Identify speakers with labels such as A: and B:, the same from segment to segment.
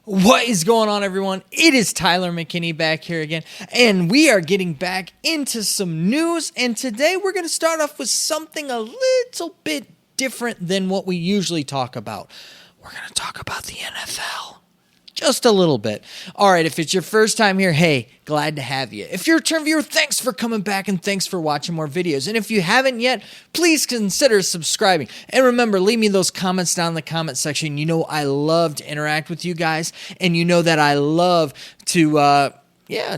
A: What is going on, everyone? It is Tyler McKinney back here again, and we are getting back into some news, and today we're going to start off with something a little bit different than what we usually talk about. We're going to talk about the NFL. Just a little bit. All right, if it's your first time here, hey, glad to have you. If you're a return viewer, thanks for coming back and thanks for watching more videos. And if you haven't yet, please consider subscribing. And remember, leave me those comments down in the comment section. You know I love to interact with you guys, and you know that I love to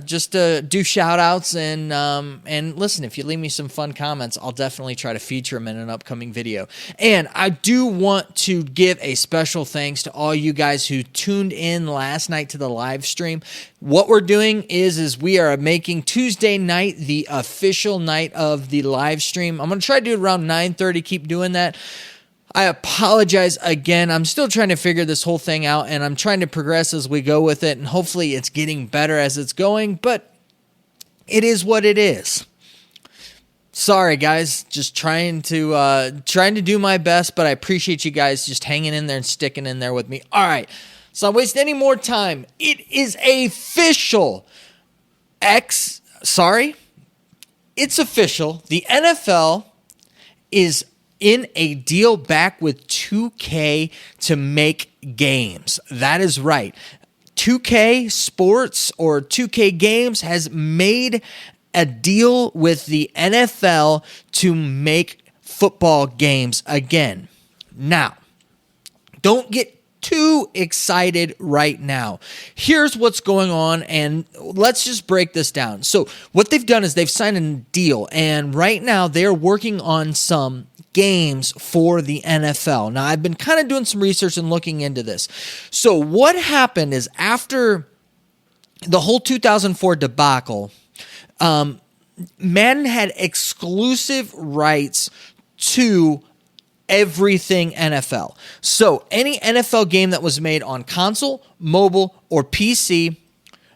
A: just do shout outs and listen, if you leave me some fun comments, I'll definitely try to feature them in an upcoming video. And I do want to give a special thanks to all you guys who tuned in last night to the live stream. What we're doing is we are making Tuesday night the official night of the live stream. I'm going to try to do it around 9:30, keep doing that. I apologize again. I'm still trying to figure this whole thing out, and I'm trying to progress as we go with it, and hopefully it's getting better as it's going, but it is what it is. Sorry, guys. Just trying to do my best, but I appreciate you guys just hanging in there and sticking in there with me. All right, so not waste any more time. It is official. It's official. The NFL is in a deal back with 2K to make games. That is right. 2K Sports or 2K Games has made a deal with the NFL to make football games again. Now, don't get too excited right now. Here's what's going on, and let's just break this down. So what they've done is they've signed a deal, and right now they're working on some games for the NFL. Now, I've been kind of doing some research and looking into this. So what happened is after the whole 2004 debacle, Madden had exclusive rights to everything NFL. So any NFL game that was made on console, mobile, or PC,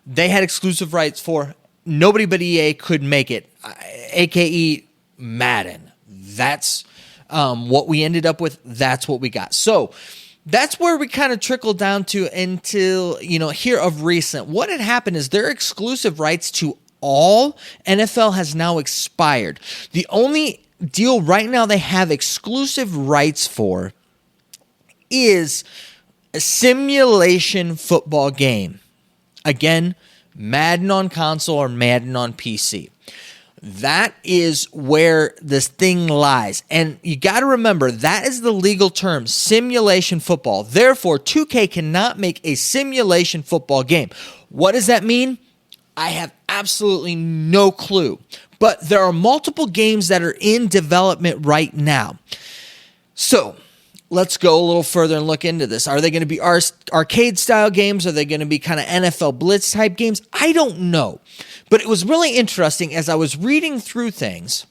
A: they had exclusive rights for. Nobody but EA could make it, aka Madden. That's what we ended up with. That's what we got. So that's where we kind of trickled down to until, here of recent. What had happened is their exclusive rights to all NFL has now expired. The only deal right now they have exclusive rights for is a simulation football game. Again, Madden on console or Madden on PC. That is where this thing lies. And you got to remember, that is the legal term, simulation football. Therefore, 2K cannot make a simulation football game. What does that mean? I have absolutely no clue. But there are multiple games that are in development right now. So let's go a little further and look into this. Are they going to be arcade-style games? Are they going to be kind of NFL Blitz-type games? I don't know. But it was really interesting as I was reading through things.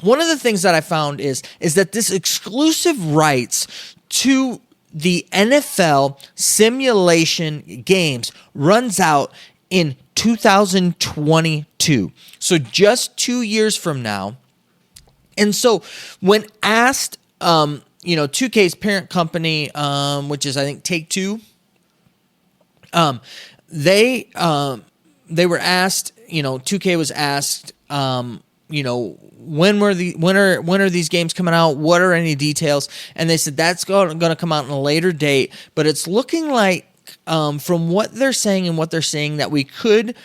A: One of the things that I found is that this exclusive rights to the NFL simulation games runs out in 2022. So just 2 years from now. And so when asked, 2K's parent company, which is I think Take-Two, they were asked, 2K was asked, when are these games coming out? What are any details? And they said that's going to come out in a later date, but it's looking like from what they're saying and what they're saying that we could,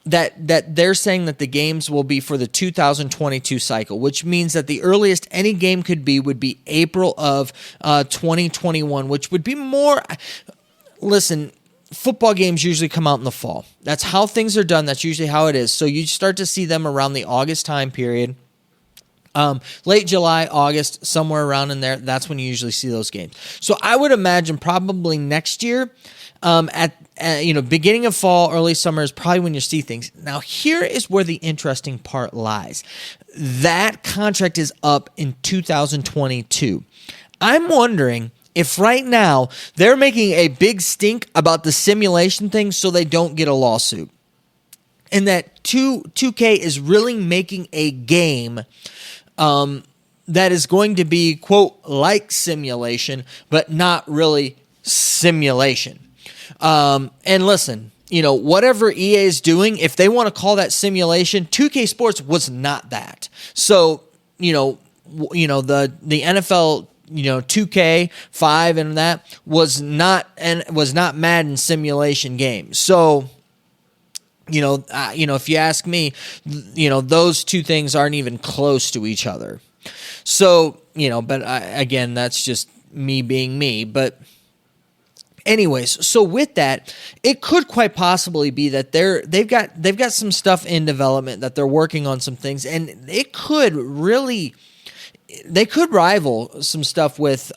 A: that they're saying that the games will be for the 2022 cycle, which means that the earliest any game could be would be April of 2021, which would be more. Listen, football games usually come out in the fall. That's how things are done. That's usually how it is. So you start to see them around the August time period. Late July, August, somewhere around in there. That's when you usually see those games. So I would imagine probably next year, beginning of fall, early summer is probably when you see things. Now, here is where the interesting part lies. That contract is up in 2022. I'm wondering if right now they're making a big stink about the simulation thing so they don't get a lawsuit. And that 2K is really making a game that is going to be, quote, like simulation, but not really simulation. And listen, whatever EA is doing, if they want to call that simulation, 2K Sports was not that. So, the NFL, 2K5 and that was not Madden simulation games. So, if you ask me, those two things aren't even close to each other. So, but again, that's just me being me. But anyways, so with that, it could quite possibly be that they've got some stuff in development, that they're working on some things, and they could rival some stuff with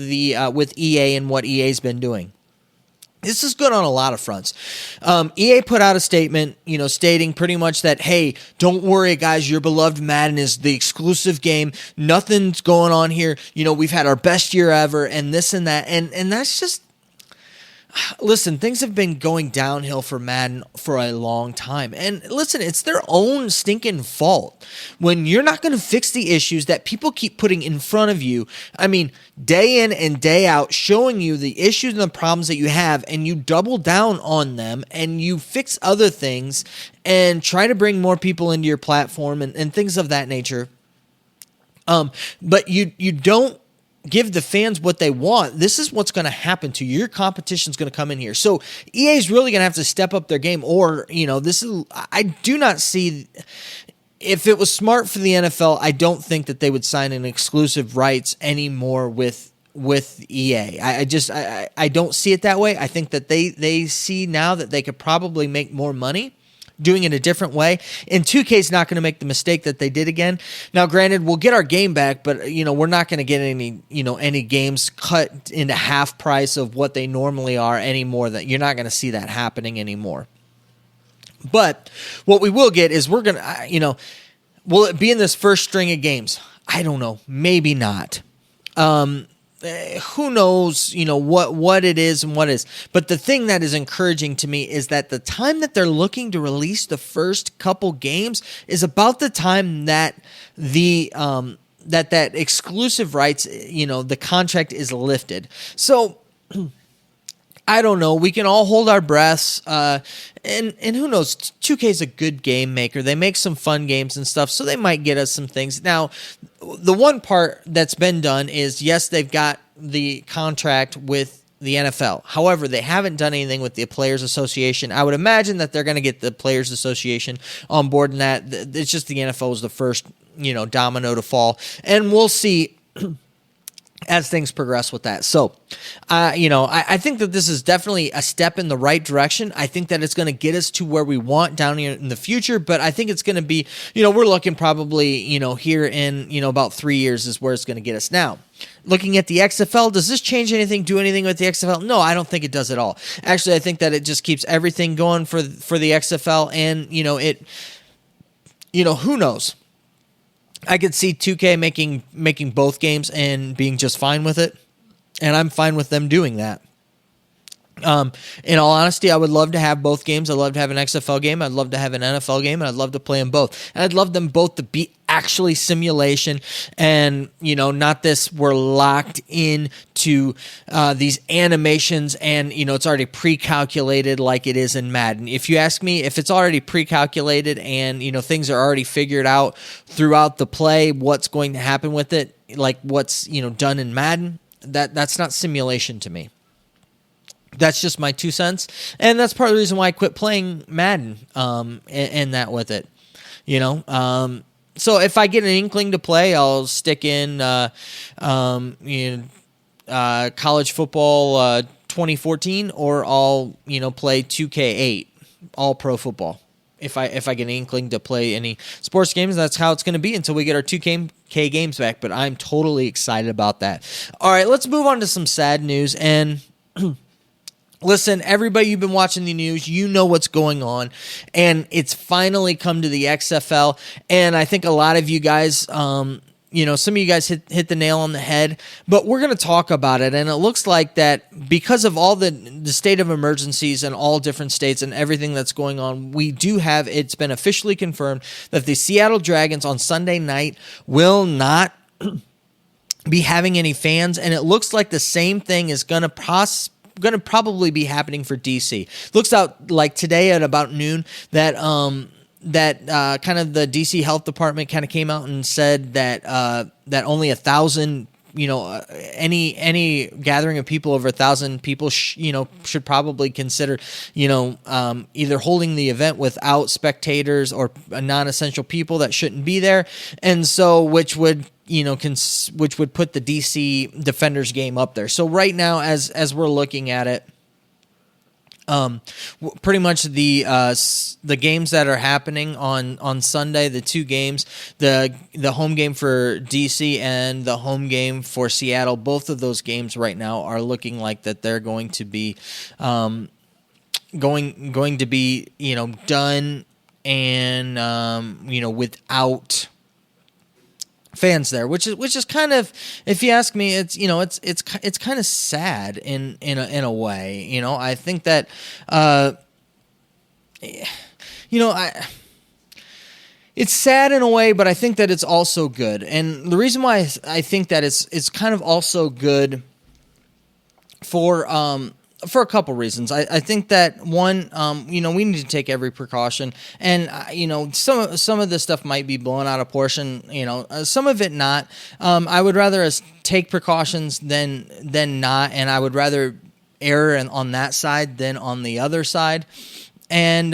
A: EA and what EA's been doing. This is good on a lot of fronts. EA put out a statement, stating pretty much that, hey, don't worry, guys, your beloved Madden is the exclusive game. Nothing's going on here. We've had our best year ever, and this and that. And that's just, listen, things have been going downhill for Madden for a long time. And listen, it's their own stinking fault when you're not going to fix the issues that people keep putting in front of you. I mean, day in and day out, showing you the issues and the problems that you have, and you double down on them and you fix other things and try to bring more people into your platform and things of that nature. But you don't give the fans what they want. This is what's going to happen to you. Your competition's going to come in here. So EA is really going to have to step up their game, or, I do not see, if it was smart for the NFL, I don't think that they would sign an exclusive rights anymore with EA. I don't see it that way. I think that they see now that they could probably make more money doing it a different way. And 2K is not going to make the mistake that they did again. Now, granted, we'll get our game back, but we're not going to get any games cut into half price of what they normally are anymore. That you're not going to see that happening anymore. But what we will get is we're going to, will it be in this first string of games? I don't know. Maybe not. Who knows, what it is and what is. But the thing that is encouraging to me is that the time that they're looking to release the first couple games is about the time that the that exclusive rights, the contract is lifted. So I don't know. We can all hold our breaths. And who knows? 2K is a good game maker. They make some fun games and stuff, so they might get us some things. Now, the one part that's been done is, yes, they've got the contract with the NFL. However, they haven't done anything with the Players Association. I would imagine that they're going to get the Players Association on board in that. It's just the NFL is the first, domino to fall. And we'll see as things progress with that. So, I think that this is definitely a step in the right direction. I think that it's going to get us to where we want down here in the future, but I think it's going to be, we're looking probably, here in, about 3 years is where it's going to get us. Now, looking at the XFL, does this change anything, do anything with the XFL? No, I don't think it does at all. Actually, I think that it just keeps everything going for the XFL, and, who knows? I could see 2K making both games and being just fine with it, and I'm fine with them doing that. In all honesty, I would love to have both games. I'd love to have an XFL game. I'd love to have an NFL game, and I'd love to play them both. And I'd love them both to be actually simulation, and not this we're locked into these animations, and it's already pre-calculated like it is in Madden. If you ask me, if it's already pre-calculated and things are already figured out throughout the play, what's going to happen with it, like what's done in Madden, that's not simulation to me. That's just my 2 cents, and that's part of the reason why I quit playing Madden and that with it. So if I get an inkling to play, I'll stick in college football 2014, or I'll play 2K8, all pro football. If I get an inkling to play any sports games, that's how it's going to be until we get our 2K games back. But I'm totally excited about that. All right, let's move on to some sad news. And listen, everybody, you've been watching the news, you know what's going on, and it's finally come to the XFL, and I think a lot of you guys, some of you guys hit the nail on the head, but we're going to talk about it, and it looks like that because of all the state of emergencies in all different states and everything that's going on, it's been officially confirmed that the Seattle Dragons on Sunday night will not be having any fans, and it looks like the same thing is going to going to probably be happening for DC. Looks out like today at about noon that kind of the DC Health Department kind of came out and said that that only 1,000, any gathering of people over 1,000 people, should probably consider, either holding the event without spectators or non-essential people that shouldn't be there, and so which would which would put the DC Defenders game up there. So right now, as we're looking at it, pretty much the games that are happening on Sunday, the two games, the home game for DC and the home game for Seattle, both of those games right now are looking like that they're going to be going to be done and without fans there, which is kind of, if you ask me, it's kind of sad in a way. I think that it's sad in a way, but I think that it's also good. And the reason why I think that it's kind of also good for a couple reasons. I think that one, we need to take every precaution, and some of this stuff might be blown out of proportion. Some of it not. I would rather us take precautions than not, and I would rather err on that side than on the other side. And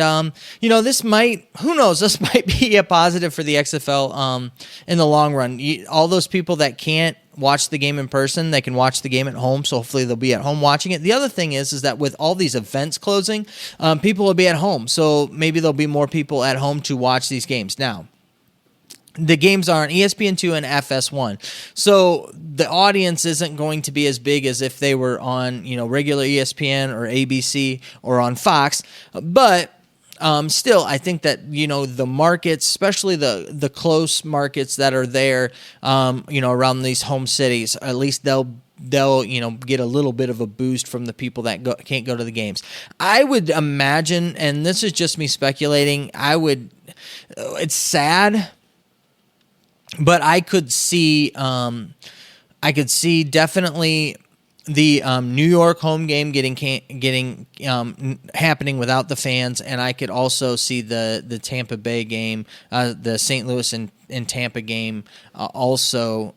A: this might, who knows, this might be a positive for the XFL in the long run. All those people that can't watch the game in person, they can watch the game at home, so hopefully they'll be at home watching it. The other thing is that with all these events closing, people will be at home, so maybe there'll be more people at home to watch these games. Now, the games are on ESPN2 and FS1, so the audience isn't going to be as big as if they were on regular ESPN or ABC or on Fox, but still, I think that the markets, especially the close markets that are there, around these home cities, at least they'll get a little bit of a boost from the people that can't go to the games. I would imagine, and this is just me speculating, it's sad, but I could see definitely the New York home game getting happening without the fans, and I could also see the Tampa Bay game, the St. Louis and Tampa game also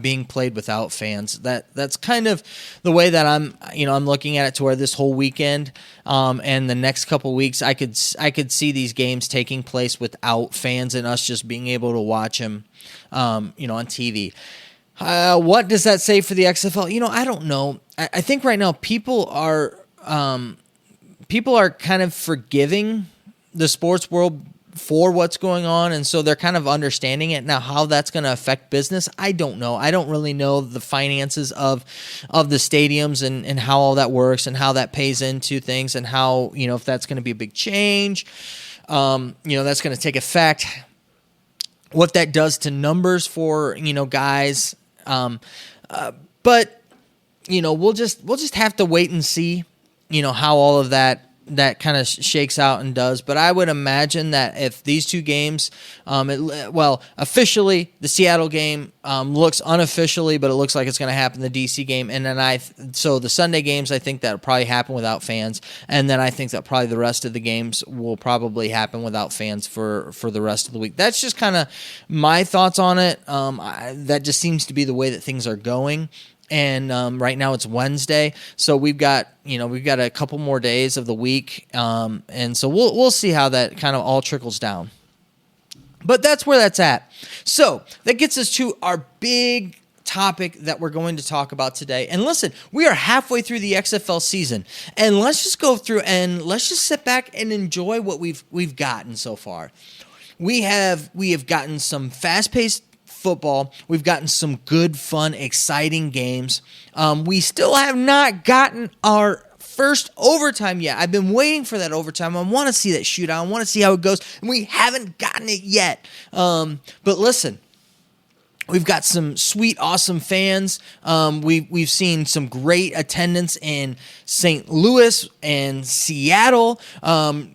A: being played without fans. That's kind of the way that I'm looking at it, to where this whole weekend and the next couple weeks, I could see these games taking place without fans and us just being able to watch them, on TV. What does that say for the XFL? I don't know. I think right now people are kind of forgiving the sports world for what's going on, and so they're kind of understanding it. Now, how that's going to affect business, I don't know. I don't really know the finances of the stadiums and how all that works and how that pays into things, and how, if that's going to be a big change, that's going to take effect, what that does to numbers for, guys. But we'll just have to wait and see, how all of that kind of shakes out and does. But I would imagine that if these two games, officially the Seattle game looks unofficially, but it looks like it's going to happen, the DC game, and then so the Sunday games, I think that'll probably happen without fans, and then I think that probably the rest of the games will probably happen without fans for the rest of the week. That's just kind of my thoughts on it. That just seems to be the way that things are going. And right now it's Wednesday, so we've got a couple more days of the week, and so we'll see how that kind of all trickles down. But that's where that's at. So that gets us to our big topic that we're going to talk about today. And listen, we are halfway through the XFL season, and let's just go through and let's just sit back and enjoy what we've gotten so far. We have gotten some fast-paced football. We've gotten some good, fun, exciting games. We still have not gotten our first overtime yet. I've been waiting for that overtime. I want to see that shootout. I want to see how it goes, and we haven't gotten it yet. But listen, we've got some sweet, awesome fans. We've seen some great attendance in St. Louis and Seattle. The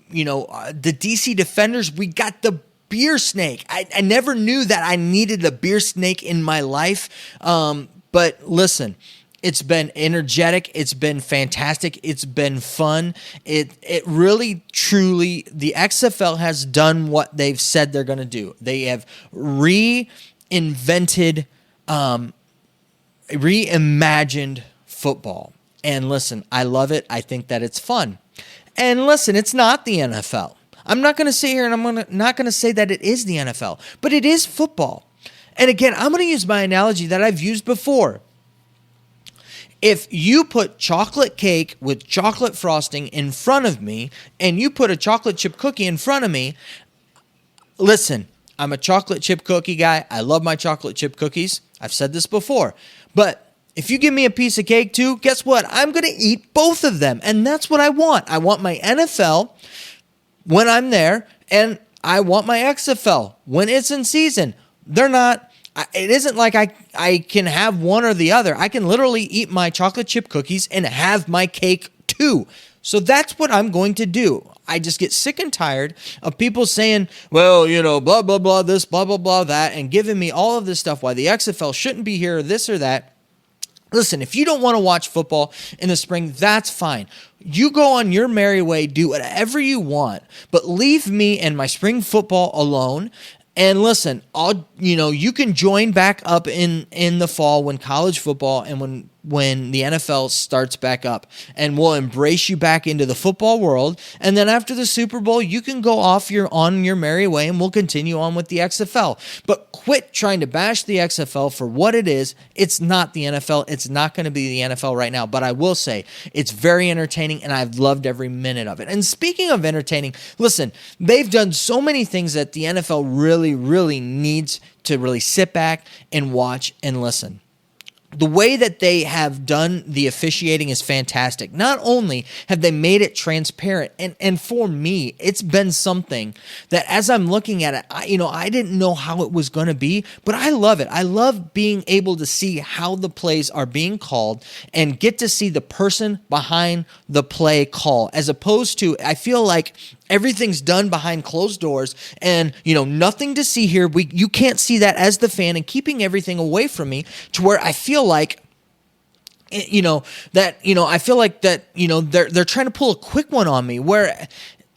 A: DC Defenders, we got the beer snake. I never knew that I needed a beer snake in my life. But listen, It's been energetic. It's been fantastic. It's been fun. It really, truly, the XFL has done what they've said they're going to do. They have reinvented, reimagined football. And listen, I love it. I think that it's fun. And listen, it's not the NFL. I'm not going to sit here and not going to say that it is the NFL, but it is football. And again, I'm going to use my analogy that I've used before. If you put chocolate cake with chocolate frosting in front of me and you put a chocolate chip cookie in front of me, listen, I'm a chocolate chip cookie guy. I love my chocolate chip cookies. I've said this before. But if you give me a piece of cake too, guess what? I'm going to eat both of them. And that's what I want. I want my NFL when I'm there, and I want my XFL when it's in season. They're not. It isn't like I can have one or the other. I can literally eat my chocolate chip cookies and have my cake too. So that's what I'm going to do. I just get sick and tired of people saying, well, blah, blah, blah, this, blah, blah, blah, that, and giving me all of this stuff, why the XFL shouldn't be here, or this or that. Listen, if you don't want to watch football in the spring, that's fine. You go on your merry way, do whatever you want, but leave me and my spring football alone. And listen, you can join back up in the fall when college football and when the NFL starts back up, and we'll embrace you back into the football world. And then after the Super Bowl, you can go off on your merry way, and we'll continue on with the XFL. But quit trying to bash the XFL for what it is. It's not the NFL. It's not going to be the NFL right now. But I will say it's very entertaining, and I've loved every minute of it. And speaking of entertaining, listen, they've done so many things that the NFL really, really needs to really sit back and watch and listen. The way that they have done the officiating is fantastic. Not only have they made it transparent, and for me, it's been something that as I'm looking at it, I didn't know how it was going to be, but I love it. I love being able to see how the plays are being called and get to see the person behind the play call, as opposed to, I feel like everything's done behind closed doors and, nothing to see here. You can't see that as the fan, and keeping everything away from me to where I feel like, I feel like that, they're trying to pull a quick one on me, where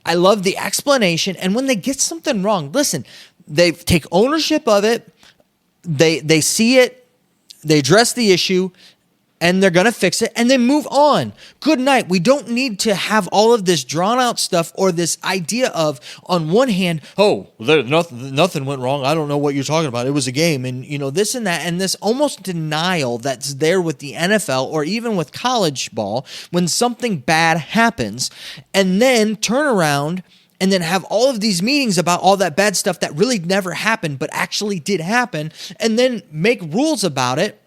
A: I love the explanation. And when they get something wrong, listen, they take ownership of it. They see it, they address the issue, and they're going to fix it, and then move on. Good night. We don't need to have all of this drawn out stuff, or this idea of, on one hand, nothing went wrong. I don't know what you're talking about. It was a game, and this and that, and this almost denial that's there with the NFL or even with college ball when something bad happens, and then turn around and then have all of these meetings about all that bad stuff that really never happened but actually did happen, and then make rules about it.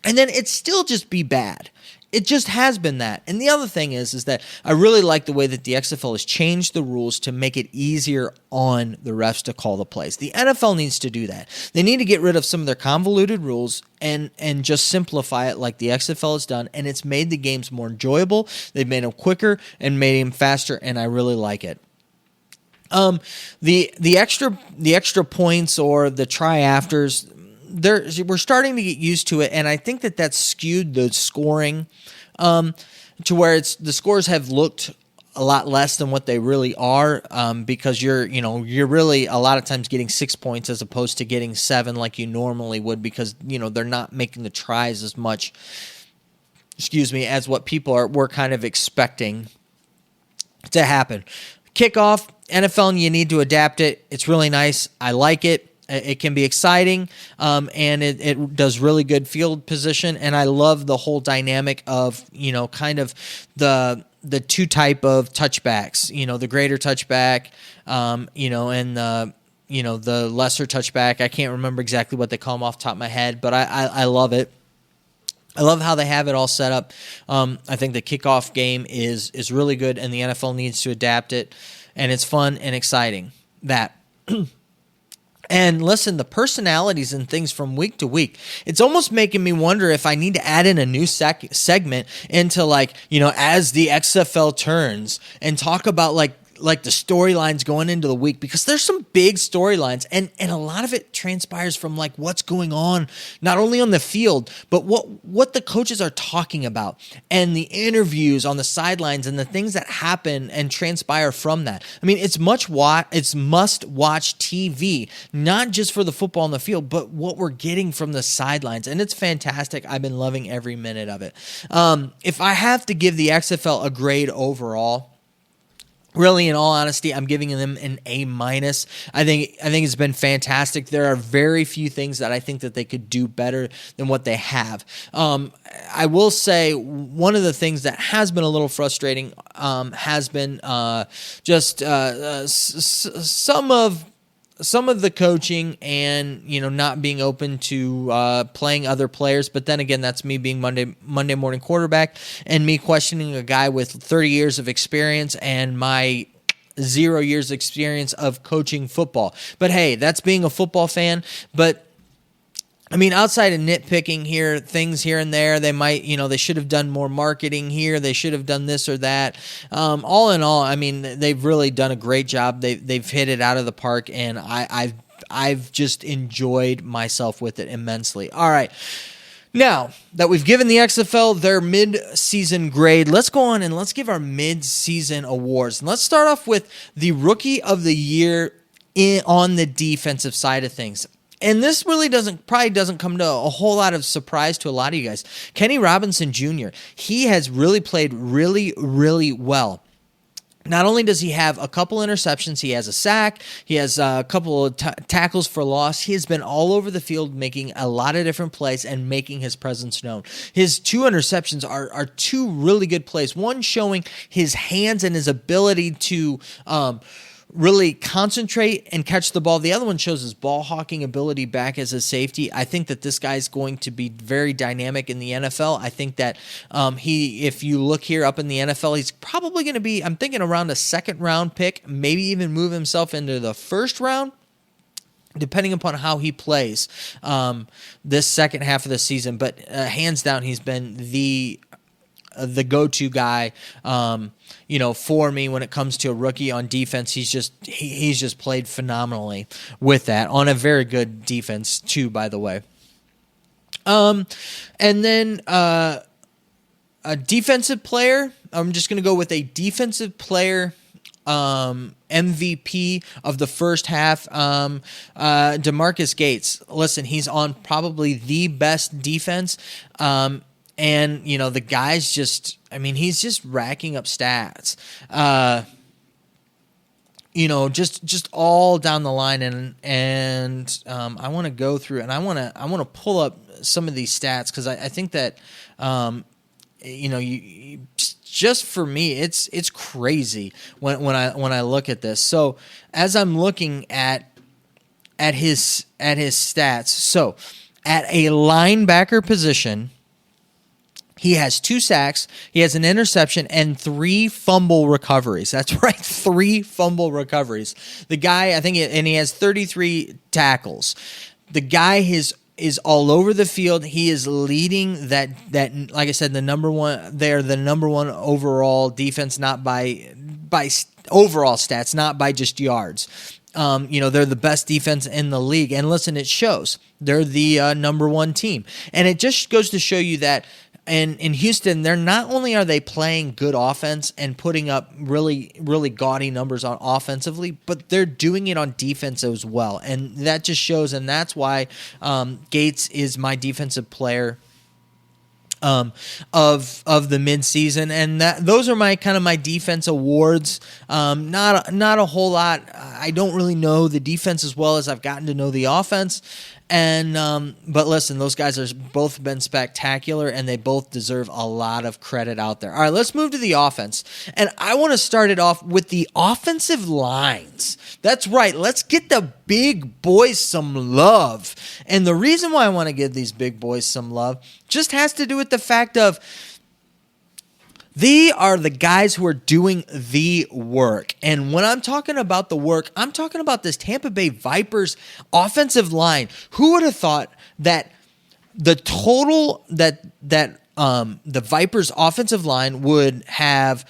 A: And then it still just be bad. It just has been that. And the other thing is that I really like the way that the XFL has changed the rules to make it easier on the refs to call the plays. The NFL needs to do that. They need to get rid of some of their convoluted rules and just simplify it like the XFL has done. And it's made the games more enjoyable. They've made them quicker and made them faster, and I really like it. The extra points or the try-afters, we're starting to get used to it, and I think that that's skewed the scoring to where the scores have looked a lot less than what they really are, because you're really a lot of times getting 6 points as opposed to getting 7 like you normally would, because they're not making the tries as much, as what people were kind of expecting to happen. Kickoff, NFL, and you need to adapt it. It's really nice. I like it. It can be exciting, and it does really good field position, and I love the whole dynamic of, kind of the two type of touchbacks, the greater touchback, and the lesser touchback. I can't remember exactly what they call them off the top of my head, but I love it. I love how they have it all set up. I think the kickoff game is really good, and the NFL needs to adapt it, and it's fun and exciting. That. And listen, the personalities and things from week to week, it's almost making me wonder if I need to add in a new segment into as the XFL turns, and talk about like the storylines going into the week, because there's some big storylines, and a lot of it transpires from like what's going on, not only on the field, but what the coaches are talking about, and the interviews on the sidelines, and the things that happen and transpire from that. I mean, it's must watch TV, not just for the football on the field, but what we're getting from the sidelines, and it's fantastic. I've been loving every minute of it. If I have to give the XFL a grade overall, really, in all honesty, I'm giving them an A-. I think it's been fantastic. There are very few things that I think that they could do better than what they have. I will say one of the things that has been a little frustrating has been some of the coaching, and not being open to playing other players. But then again, that's me being Monday morning quarterback, and me questioning a guy with 30 years of experience and my 0 years experience of coaching football. But hey, that's being a football fan. But I mean, outside of nitpicking here, things here and there, they might, they should have done more marketing here. They should have done this or that. All in all, I mean, they've really done a great job. They've hit it out of the park, and I've just enjoyed myself with it immensely. All right. Now that we've given the XFL their mid-season grade, let's go on and let's give our mid-season awards. And let's start off with the Rookie of the Year on the defensive side of things. And this really probably doesn't come to a whole lot of surprise to a lot of you guys. Kenny Robinson Jr., he has really played really, really well. Not only does he have a couple interceptions, he has a sack, he has a couple of tackles for loss. He has been all over the field making a lot of different plays and making his presence known. His 2 interceptions are 2 really good plays. One showing his hands and his ability to really concentrate and catch the ball. The other one shows his ball hawking ability back as a safety. I think that this guy's going to be very dynamic in the NFL. I think that if you look here up in the NFL, he's probably going to be, I'm thinking, around a 2nd round pick, maybe even move himself into the 1st round, depending upon how he plays this second half of the season. But hands down, he's been the go-to guy, for me when it comes to a rookie on defense. He's just played phenomenally with that on a very good defense too, by the way. And then a defensive player. I'm just going to go with a defensive player MVP of the first half, Demaquis Gates. Listen, he's on probably the best defense. And, the guy's he's just racking up stats, just all down the line. And I want to go through, and I want to pull up some of these stats, because I think that, just for me, it's crazy when I look at this. So as I'm looking at his stats, so at a linebacker position, he has 2 sacks, he has an interception, and 3 fumble recoveries. That's right, 3 fumble recoveries. The guy, and he has 33 tackles. The guy is all over the field. He is leading that like I said, the number one. They're the number 1 overall defense, not by overall stats, not by just yards. They're the best defense in the league. And listen, it shows. They're the number 1 team. And it just goes to show you that in Houston, they're not only are they playing good offense and putting up really, really gaudy numbers on offensively, but they're doing it on defense as well. And that just shows, and that's why Gates is my defensive player of the midseason, and those are my defense awards. Not a whole lot. I don't really know the defense as well as I've gotten to know the offense. And but listen, those guys are both been spectacular, and they both deserve a lot of credit out there. All right, let's move to the offense. And I want to start it off with the offensive lines. That's right. Let's get the big boys some love. And the reason why I want to give these big boys some love just has to do with the fact of they are the guys who are doing the work. And when I'm talking about the work, I'm talking about this Tampa Bay Vipers offensive line. Who would have thought that the total that the Vipers offensive line would have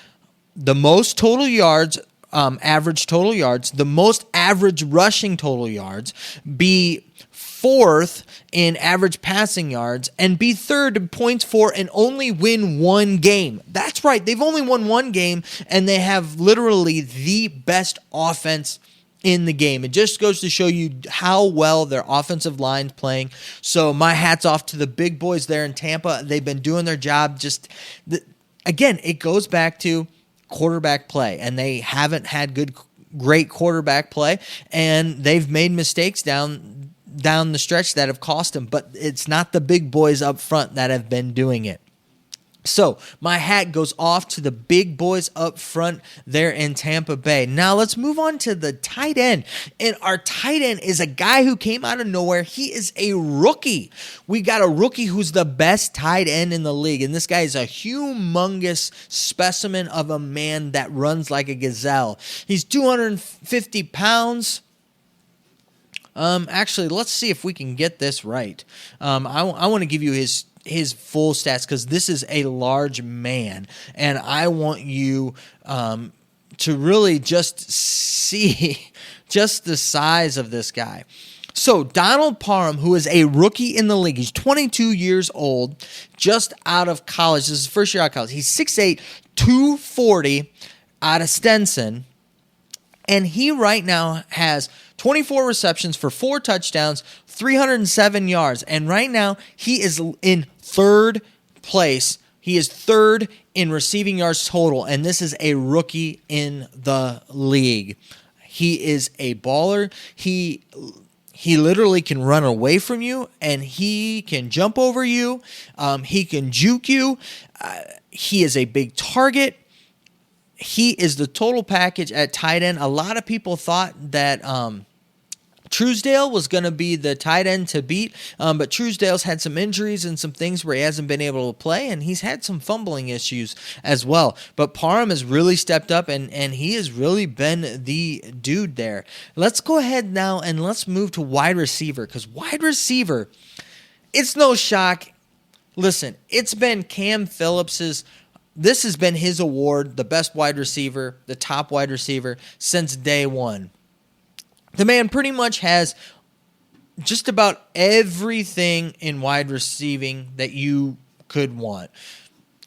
A: the most total yards average total yards, the most average rushing total yards, be fourth in average passing yards, and be third in points for, and only win one game. That's right, they've only won one game, and they have literally the best offense in the game. It just goes to show you how well their offensive line's playing. So my hat's off to the big boys there in Tampa. They've been doing their job. Again, it goes back to quarterback play, and they haven't had great quarterback play, and they've made mistakes down the stretch that have cost them, but it's not the big boys up front that have been doing it. So my hat goes off to the big boys up front there in Tampa Bay. Now let's move on to the tight end. And our tight end is a guy who came out of nowhere. He is a rookie. We got a rookie who's the best tight end in the league. And this guy is a humongous specimen of a man that runs like a gazelle. He's 250 pounds. Actually, let's see if we can get this right. I want to give you his full stats, because this is a large man, and I want you to really just see just the size of this guy. So Donald Parham, who is a rookie in the league, he's 22 years old, just out of college. This is his first year out of college. He's 6'8", 240 out of Stetson. And he right now has 24 receptions for 4 touchdowns, 307 yards. And right now, he is in third place. He is third in receiving yards total. And this is a rookie in the league. He is a baller. He literally can run away from you, and he can jump over you. He can juke you. He is a big target. He is the total package at tight end. A lot of people thought that Truesdale was going to be the tight end to beat, but Truesdale's had some injuries and some things where he hasn't been able to play, and he's had some fumbling issues as well. But Parham has really stepped up, and he has really been the dude there. Let's go ahead now and let's move to wide receiver, because wide receiver, it's no shock. Listen, it's been Cam Phillips's. This has been his award, the best wide receiver, the top wide receiver, since day one. The man pretty much has just about everything in wide receiving that you could want.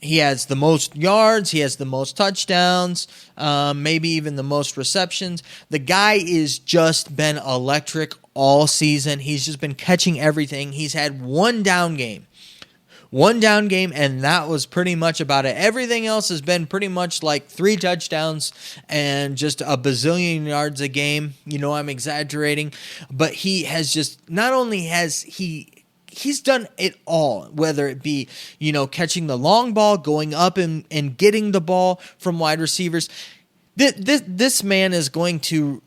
A: He has the most yards. He has the most touchdowns, maybe even the most receptions. The guy is just been electric all season. He's just been catching everything. He's had one down game, and that was pretty much about it. Everything else has been pretty much like 3 touchdowns and just a bazillion yards a game. You know, I'm exaggerating, but he has just, not only has he's done it all, whether it be, you know, catching the long ball, going up and getting the ball from wide receivers. This man is going to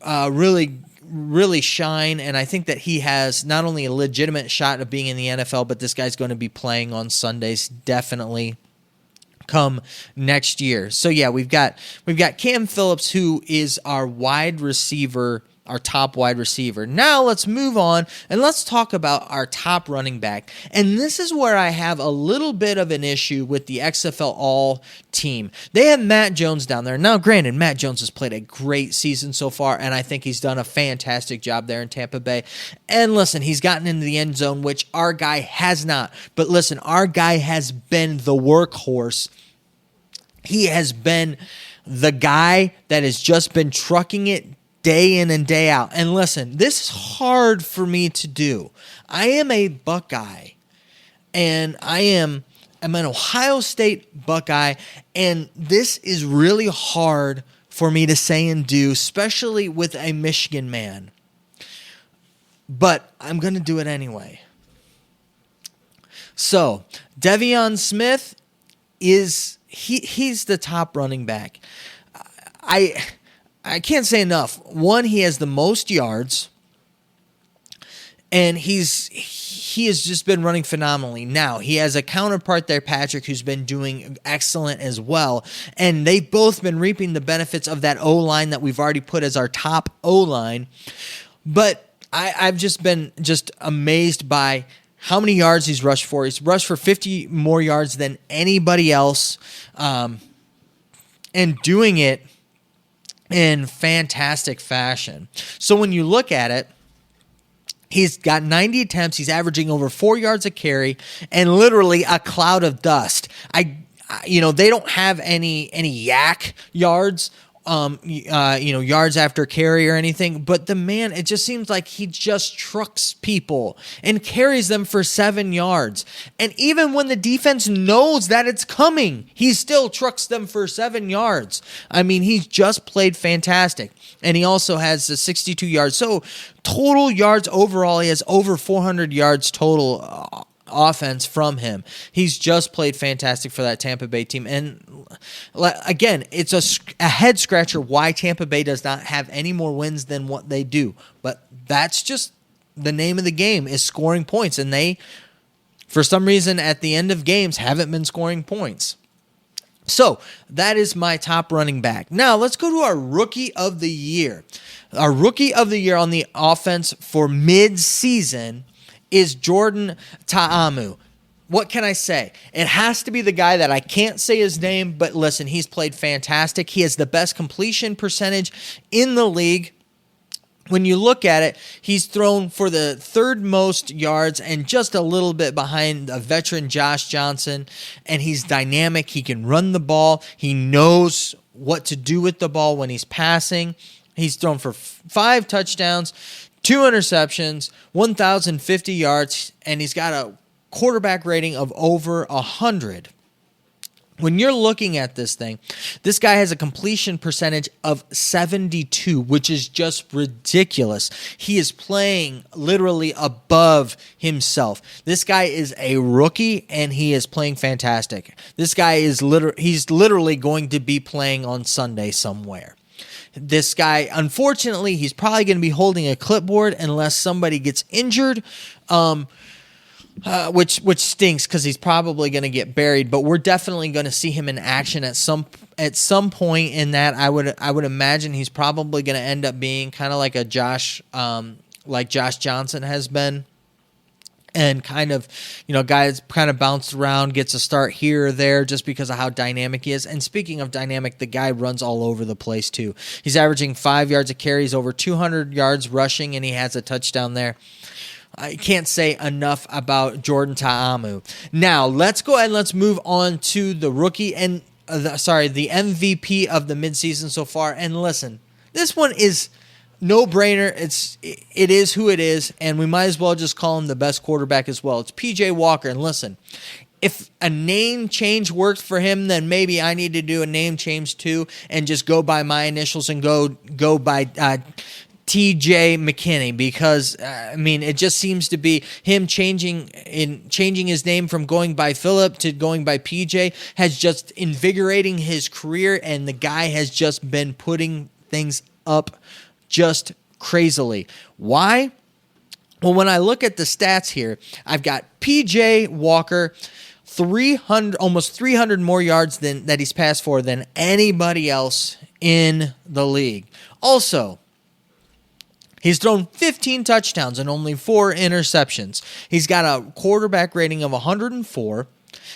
A: really shine, and I think that he has not only a legitimate shot of being in the NFL, but this guy's going to be playing on Sundays definitely come next year. So yeah, we've got Cam Phillips, who is our wide receiver, our top wide receiver. Now let's move on and let's talk about our top running back. And this is where I have a little bit of an issue with the XFL All team. They have Matt Jones down there. Now, granted, Matt Jones has played a great season so far, and I think he's done a fantastic job there in Tampa Bay. And listen, he's gotten into the end zone, which our guy has not. But listen, our guy has been the workhorse. He has been the guy that has just been trucking it day in and day out. And listen, this is hard for me to do. I am a Buckeye, and I'm an Ohio State Buckeye, and this is really hard for me to say and do, especially with a Michigan man. But I'm going to do it anyway. So, De'Veon Smith he's the top running back. I can't say enough. One, he has the most yards, and he has just been running phenomenally. Now, he has a counterpart there, Patrick, who's been doing excellent as well, and they've both been reaping the benefits of that O-line that we've already put as our top O-line. But I've just been amazed by how many yards he's rushed for. He's rushed for 50 more yards than anybody else, and doing it in fantastic fashion. So when you look at it, he's got 90 attempts. He's averaging over 4 yards a carry and literally a cloud of dust. They don't have any yak yards, yards after carry or anything, but the man, it just seems like he just trucks people and carries them for 7 yards. And even when the defense knows that it's coming, he still trucks them for 7 yards. I mean, he's just played fantastic. And he also has the 62 yards. So total yards overall, he has over 400 yards total offense from him. He's just played fantastic for that Tampa Bay team. And again, it's a head scratcher why Tampa Bay does not have any more wins than what they do. But that's just the name of the game, is scoring points. And they, for some reason, at the end of games, haven't been scoring points. So that is my top running back. Now let's go to our rookie of the year. Our rookie of the year on the offense for mid-season is Jordan Ta'amu. What can I say? It has to be the guy that I can't say his name, but listen, he's played fantastic. He has the best completion percentage in the league. When you look at it, he's thrown for the third most yards and just a little bit behind a veteran Josh Johnson, and he's dynamic. He can run the ball. He knows what to do with the ball when he's passing. He's thrown for 5 touchdowns, 2 interceptions, 1,050 yards, and he's got a quarterback rating of over 100. When you're looking at this thing, this guy has a completion percentage of 72, which is just ridiculous. He is playing literally above himself. This guy is a rookie, and he is playing fantastic. This guy is he's literally going to be playing on Sunday somewhere. This guy, unfortunately, he's probably going to be holding a clipboard unless somebody gets injured. Which stinks because he's probably going to get buried, but we're definitely going to see him in action at some point. In that, I would imagine he's probably going to end up being kind of like a Josh Johnson has been, and kind of, guys kind of bounced around, gets a start here or there just because of how dynamic he is. And speaking of dynamic, the guy runs all over the place too. He's averaging 5 yards a carry, he's over 200 yards rushing, and he has a touchdown there. I can't say enough about Jordan Ta'amu. Now, let's go ahead and let's move on to the rookie and the MVP of the midseason so far. And listen, this one is no-brainer. It is who it is, and we might as well just call him the best quarterback as well. It's P.J. Walker. And listen, if a name change worked for him, then maybe I need to do a name change too and just go by my initials and go by T.J. McKinney, because it just seems to be him changing his name from going by Philip to going by PJ has just invigorating his career, and the guy has just been putting things up just crazily. Why? Well, when I look at the stats here, I've got PJ Walker 300, almost 300 more yards that he's passed for than anybody else in the league. Also, he's thrown 15 touchdowns and only 4 interceptions. He's got a quarterback rating of 104.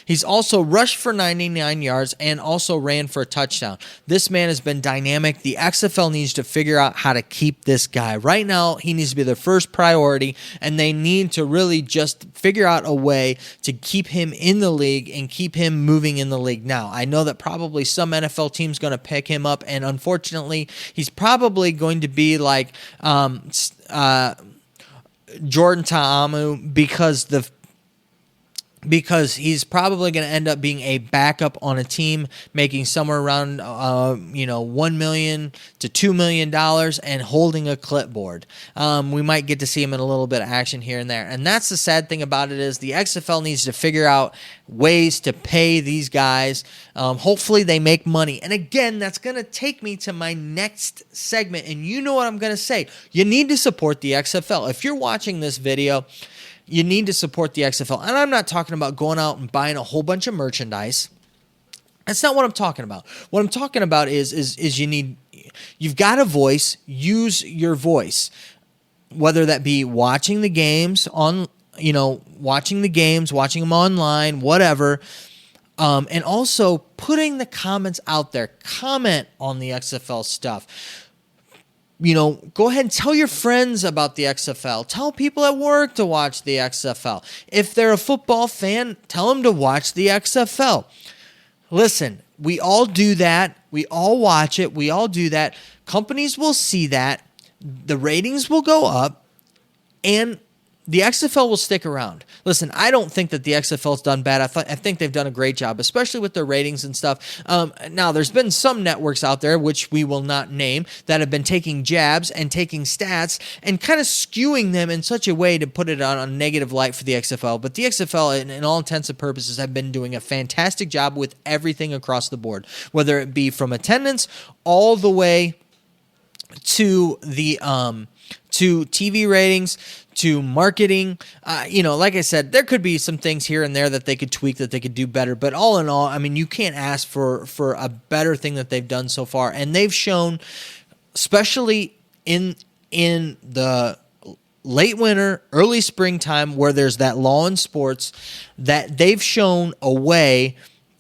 A: He's also rushed for 99 yards and also ran for a touchdown. This man has been dynamic. The XFL needs to figure out how to keep this guy. Right now, he needs to be their first priority, and they need to really just figure out a way to keep him in the league and keep him moving in the league. Now, I know that probably some NFL team's going to pick him up, and unfortunately, he's probably going to be like Jordan Ta'amu because he's probably going to end up being a backup on a team making somewhere around $1 million to $2 million and holding a clipboard. We might get to see him in a little bit of action here and there. And that's the sad thing about it, is the XFL needs to figure out ways to pay these guys. Hopefully they make money. And again, that's going to take me to my next segment. And you know what I'm going to say. You need to support the XFL. If you're watching this video, you need to support the XFL. And I'm not talking about going out and buying a whole bunch of merchandise. That's not what I'm talking about. What I'm talking about is you've got a voice, use your voice. Whether that be watching the games watching them online, whatever. And also putting the comments out there. Comment on the XFL stuff. Go ahead and tell your friends about the XFL. Tell people at work to watch the XFL. If they're a football fan, tell them to watch the XFL. Listen, we all do that. We all watch it. We all do that. Companies will see that. The ratings will go up, and the XFL will stick around. Listen, I don't think that the XFL's done bad. I think they've done a great job, especially with their ratings and stuff. Now, there's been some networks out there, which we will not name, that have been taking jabs and taking stats and kind of skewing them in such a way to put it on a negative light for the XFL. But the XFL, in all intents and purposes, have been doing a fantastic job with everything across the board, whether it be from attendance all the way to the to TV ratings, to marketing. Like I said, there could be some things here and there that they could tweak, that they could do better. But all in all, I mean, you can't ask for a better thing that they've done so far. And they've shown, especially in the late winter, early springtime, where there's that lull in sports, that they've shown a way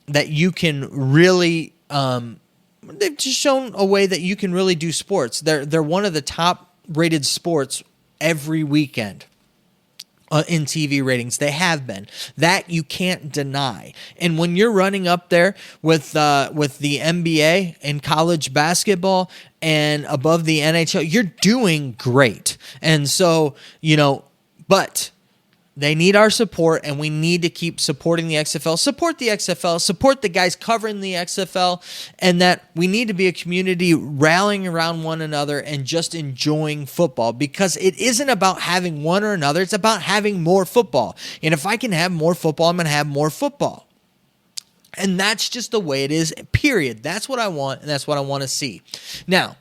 A: that you can really they've just shown a way that you can really do sports. They're one of the top rated sports every weekend in TV ratings. They have been. That you can't deny. And when you're running up there with the NBA and college basketball and above the NHL, you're doing great. And so, but they need our support, and we need to keep supporting the XFL. Support the XFL. Support the guys covering the XFL, and that we need to be a community rallying around one another and just enjoying football, because it isn't about having one or another. It's about having more football. And if I can have more football, I'm going to have more football. And that's just the way it is, period. That's what I want, and that's what I want to see. Now,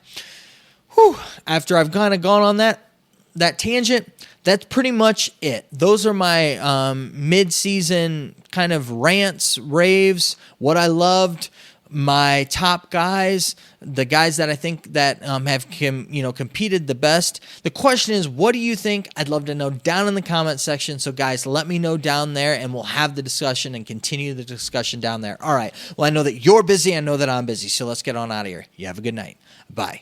A: after I've kind of gone on that tangent, that's pretty much it. Those are my mid-season kind of rants, raves, what I loved, my top guys, the guys that I think that have competed the best. The question is, what do you think? I'd love to know down in the comment section. So, guys, let me know down there, and we'll have the discussion and continue the discussion down there. All right. Well, I know that you're busy. I know that I'm busy. So let's get on out of here. You have a good night. Bye.